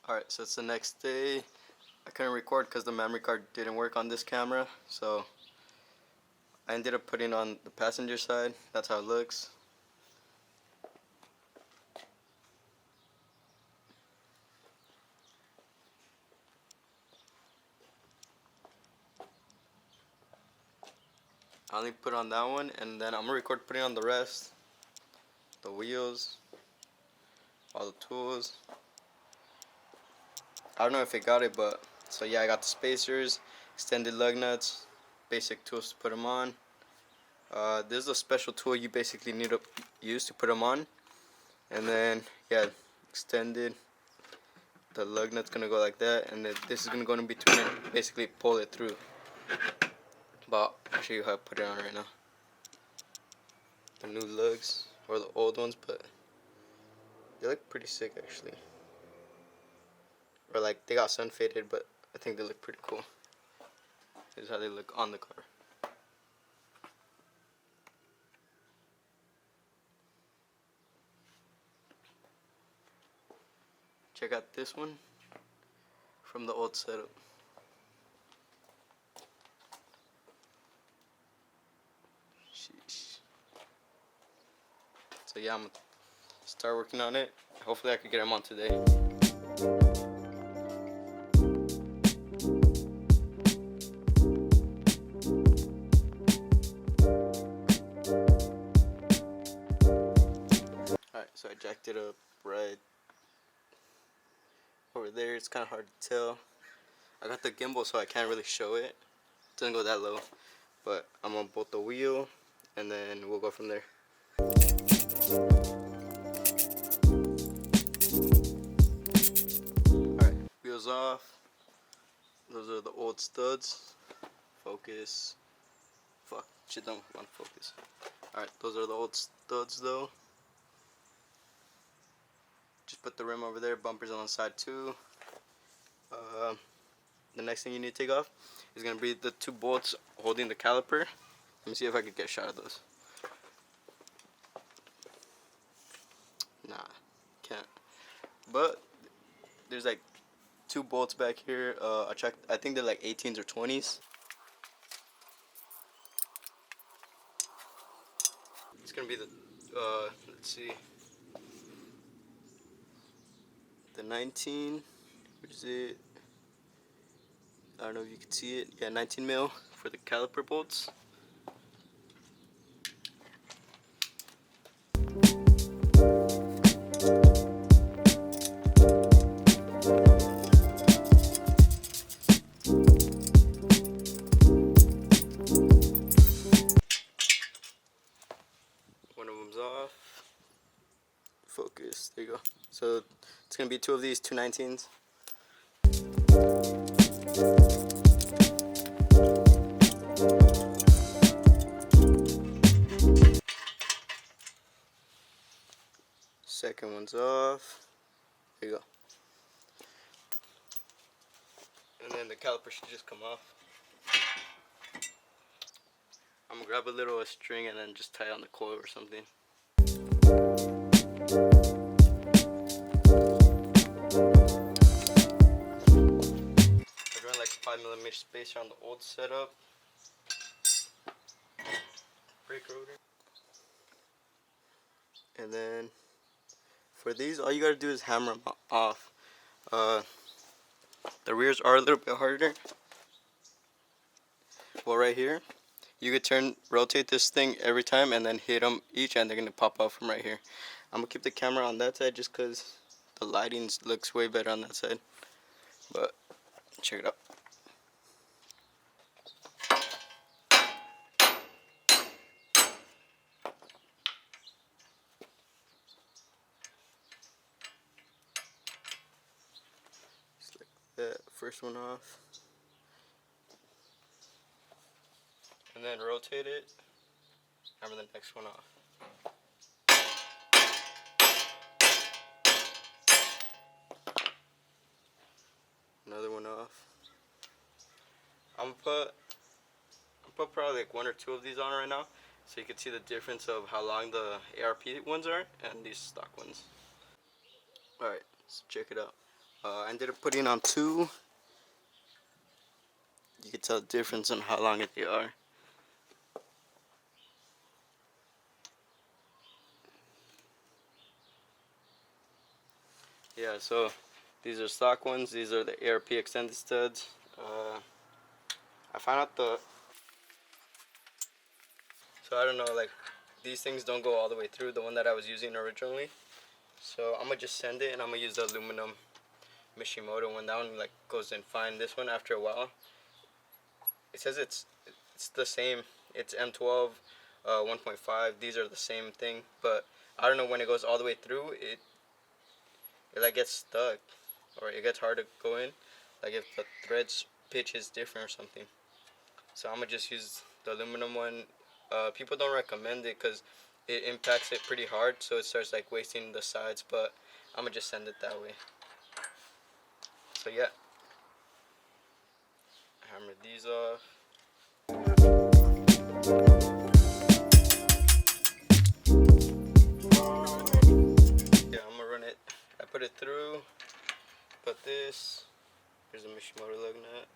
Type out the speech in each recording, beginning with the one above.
Alright, so it's the next day. I couldn't record because the memory card didn't work on this camera, so I ended up putting on the passenger side. That's how it looks. I only put on that one, and then I'm gonna record putting on the rest. The wheels, all the tools. I don't know if it got it, but so yeah, I got the spacers, extended lug nuts, basic tools to put them on. This is a special tool you basically need to use to put them on. And then yeah, extended. The lug nut's gonna go like that, and then this is gonna go in between and basically pull it through. But I'll show you how to put it on right now. The new lugs, or the old ones, but they look pretty sick actually. Or like they got sun faded, but I think they look pretty cool. This is how they look on the car. Check out this one from the old setup. Sheesh. So yeah, I'm gonna start working on it. Hopefully I can get them on today. Alright, so I jacked it up right over there. It's kind of hard to tell. I got the gimbal, so I can't really show it. It doesn't go that low, but I'm on both the wheel, and then we'll go from there. Alright, wheels off. Those are the old studs. Focus. Fuck, shit don't want to focus. Alright, those are the old studs though. Just put the rim over there, bumpers on the side too. The next thing you need to take off is going to be the two bolts holding the caliper. Let me see if I can get a shot of those. Nah, can't. But there's like two bolts back here. I checked. I think they're like 18s or 20s. It's gonna be the let's see, the 19. Which is it? I don't know if you can see it. Yeah, 19 mil for the caliper bolts. One of them's off. Focus. There you go. So it's gonna be two of these 219s. Second one's off. There you go. And then the caliper should just come off. I'm gonna grab a little string and then just tie it on the coil or something. I run like a 5mm spacer on the old setup. Brake rotor. And then for these, all you gotta do is hammer them off. The rears are a little bit harder. Well, right here, you could rotate this thing every time and then hit them each, and they're gonna pop out from right here. I'm gonna keep the camera on that side just cause the lighting looks way better on that side. But check it out. Just like that, first one off. And then rotate it, hammer the next one off. Another one off. I'm gonna put probably like one or two of these on right now, so you can see the difference of how long the ARP ones are and these stock ones. Alright, so check it out. I ended up putting on 2. You can tell the difference on how long they are. Yeah, so these are stock ones. These are the ARP extended studs. I found out so I don't know, like these things don't go all the way through, the one that I was using originally. So I'm gonna just send it, and I'm gonna use the aluminum Mishimoto one. That one like goes in fine. This one, after a while, it says it's the same. It's M12, 1.5. These are the same thing, but I don't know, when it goes all the way through, it like gets stuck, or it gets hard to go in, like if the threads pitch is different or something. So I'm gonna just use the aluminum one. People don't recommend it because it impacts it pretty hard, so it starts like wasting the sides, but I'm gonna just send it that way. So yeah, hammer these off. Yeah, I'm gonna run it. I put it through, put this. Here's a Mishimoto lug nut.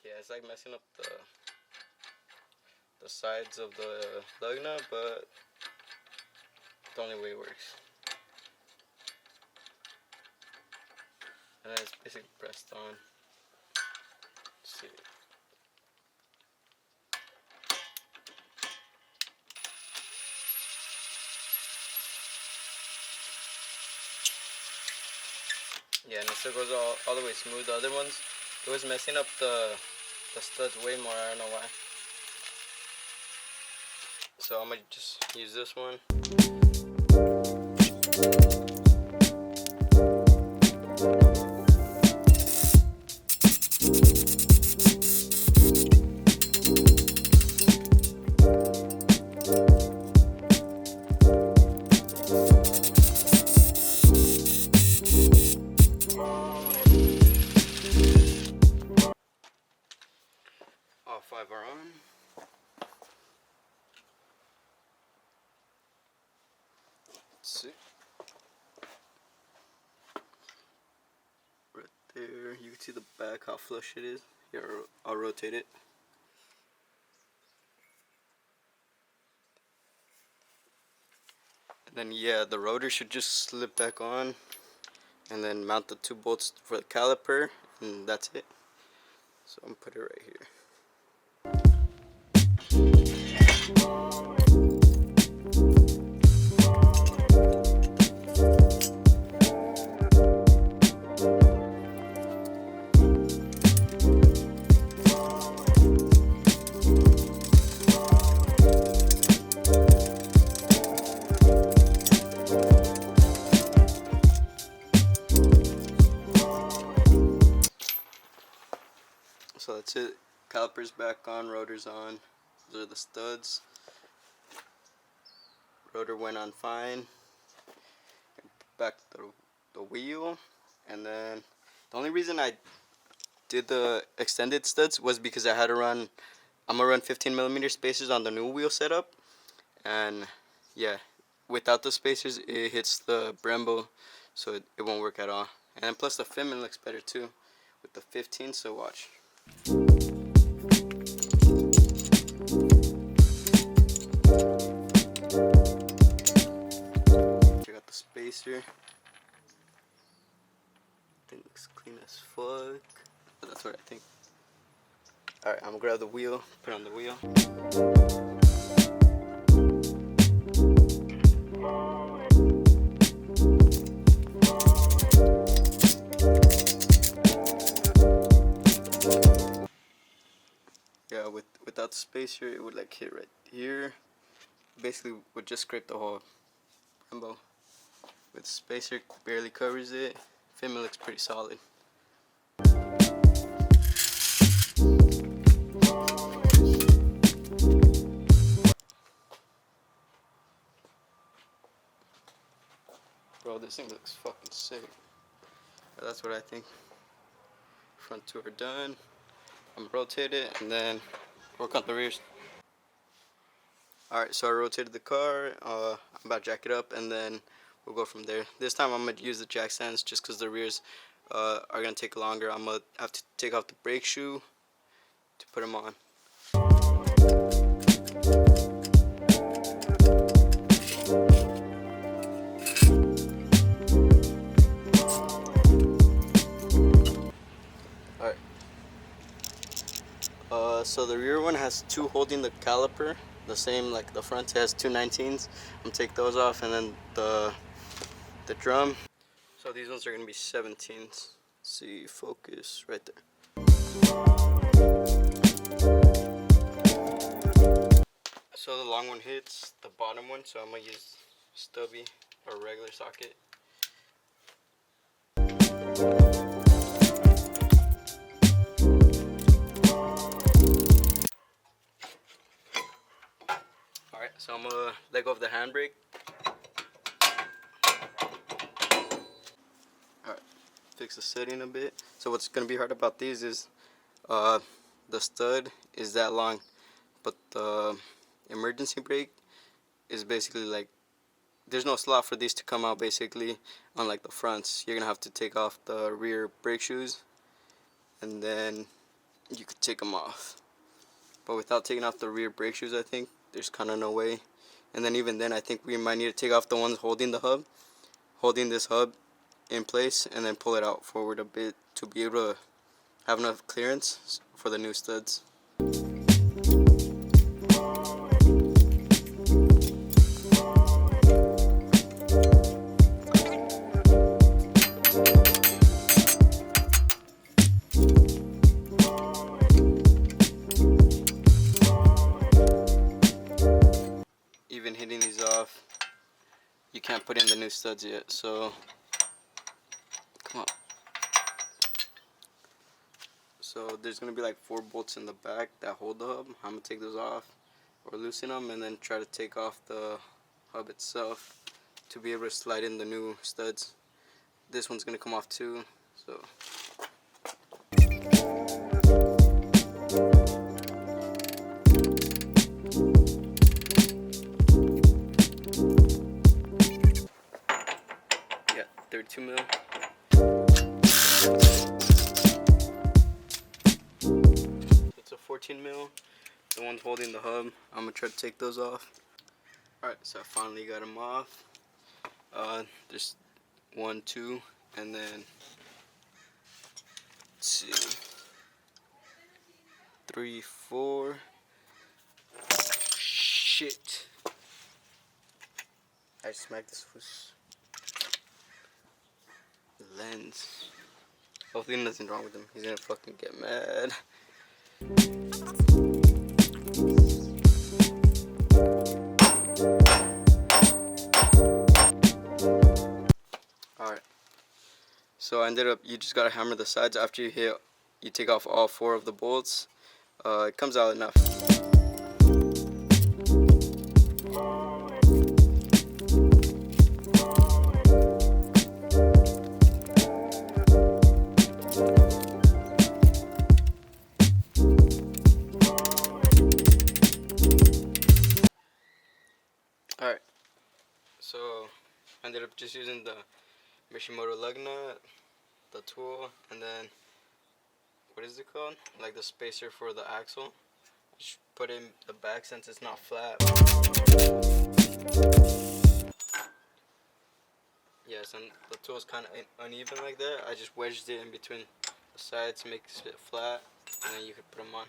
Yeah, it's like messing up the sides of the lug nut, but the only way it works. And then it's basically pressed on. Let's see. Yeah, and it still goes all the way smooth. The other ones, it was messing up the studs way more. I don't know why. So I'm gonna just use this one. All 5 are on. Let's see. Right there, you can see the back, how flush it is. Here, I'll rotate it. And then yeah, the rotor should just slip back on, and then mount the 2 bolts for the caliper, and that's it. So I'm gonna put it right here. So that's it. Calipers back on, rotors on. Those are the studs. Rotor went on fine. Back the wheel, and then the only reason I did the extended studs was because I had to run. I'm gonna run 15mm spacers on the new wheel setup, and yeah, without the spacers it hits the Brembo, so it won't work at all. And plus the fitment looks better too with the 15. So watch. Check out the spacer. Thing looks clean as fuck. But that's what I think. Alright, I'm gonna grab the wheel, put on the wheel. Yeah, without the spacer, it would like hit right here. Basically, would just scrape the whole Brembo. with the spacer, barely covers it. Fitment looks pretty solid. Bro, this thing looks fucking sick. But that's what I think. Front two are done. I'm gonna rotate it and then work on the rears. Alright, so I rotated the car. I'm about to jack it up and then we'll go from there. This time I'm going to use the jack stands just because the rears are going to take longer. I'm going to have to take off the brake shoe to put them on. Alright. So the rear one has two holding the caliper. The same like the front has two 19s. I'm gonna take those off, and then the drum. So these ones are gonna be 17s. See, focus right there. So the long one hits the bottom one, so I'm gonna use stubby or regular socket. Alright, so I'm gonna let go of the handbrake. Alright, fix the setting a bit. So what's gonna be hard about these is the stud is that long, but the emergency brake is basically like there's no slot for these to come out. Basically, unlike the fronts, you're gonna have to take off the rear brake shoes and then you could take them off. But without taking off the rear brake shoes, I think there's kind of no way. And then even then, I think we might need to take off the ones holding the hub, holding this hub in place, and then pull it out forward a bit to be able to have enough clearance for the new studs. Even hitting these off, you can't put in the new studs yet, so come on. So there's gonna be like 4 bolts in the back that hold the hub. I'm gonna take those off or loosen them and then try to take off the hub itself to be able to slide in the new studs. This one's gonna come off too, so yeah, 32 mil. It's a 14 mil. The one's holding the hub. I'm gonna try to take those off. Alright, so I finally got them off. There's 1, 2, and then let's see, 3, 4. Shit! I smacked this lens. Hopefully nothing's wrong with him. He's gonna fucking get mad. Alright. So I ended up, you just gotta hammer the sides after you take off all 4 of the bolts. It comes out enough. Alright, so I ended up just using the Mishimoto lug nut, the tool, and then, what is it called? Like the spacer for the axle. Just put it in the back since it's not flat. Yes, and the tool's kind of uneven like that. I just wedged it in between the sides to make it flat, and then you could put them on.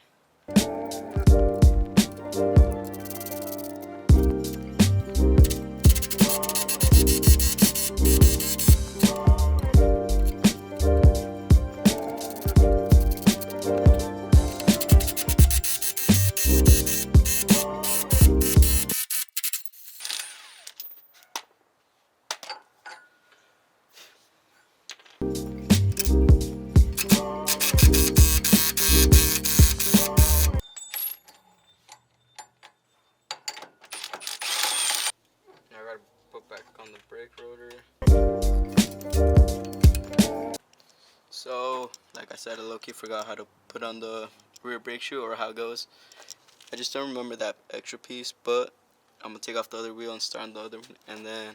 that I low-key forgot how to put on the rear brake shoe, or how it goes. I just don't remember that extra piece, but I'm gonna take off the other wheel and start on the other one, and then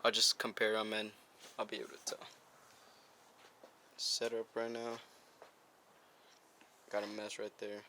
I'll just compare them and I'll be able to tell. Set up right now. Got a mess right there.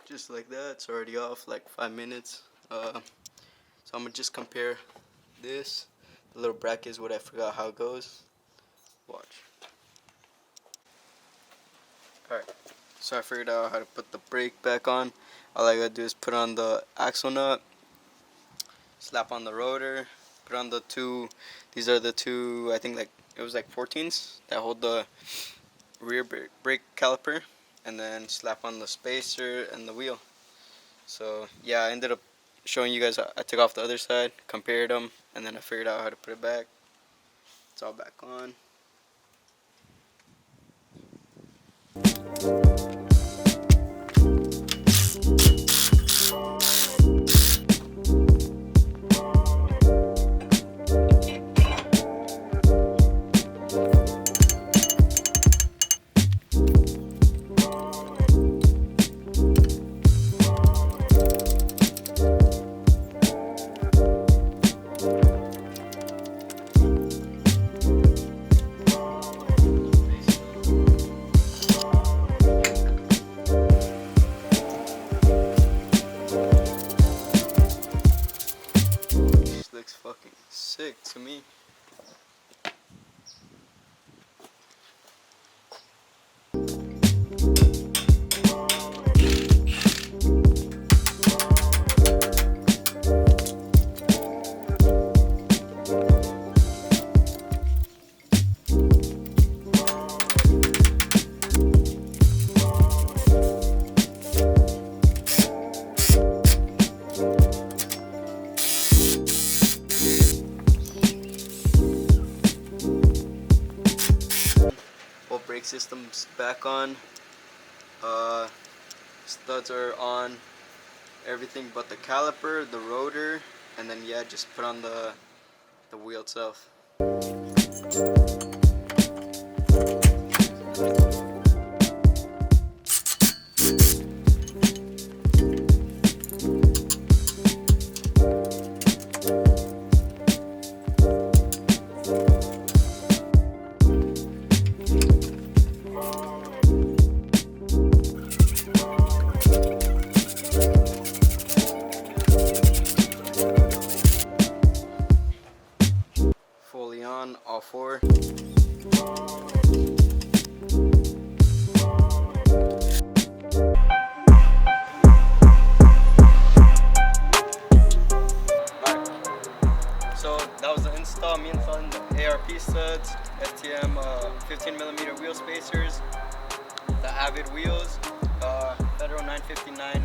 Just like that, it's already off, like 5 minutes. So I'm gonna just compare this. The little bracket is what I forgot how it goes. Watch. Alright, so I figured out how to put the brake back on. All I gotta do is put on the axle nut, slap on the rotor, put on the two, these are the two, I think like, it was like 14s that hold the rear brake caliper, and then slap on the spacer and the wheel. So yeah, I ended up showing you guys, I took off the other side, compared them, and then I figured out how to put it back. It's all back on. Looks fucking sick to me. Brake system's back on. Studs are on, everything but the caliper, the rotor, and then yeah, just put on the wheel itself. Fully on, all four. So that was the install. Me installing the ARP studs, STM 15mm wheel spacers, the Avid wheels, Federal 959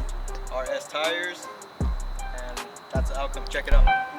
RS tires, and that's the outcome. Check it out.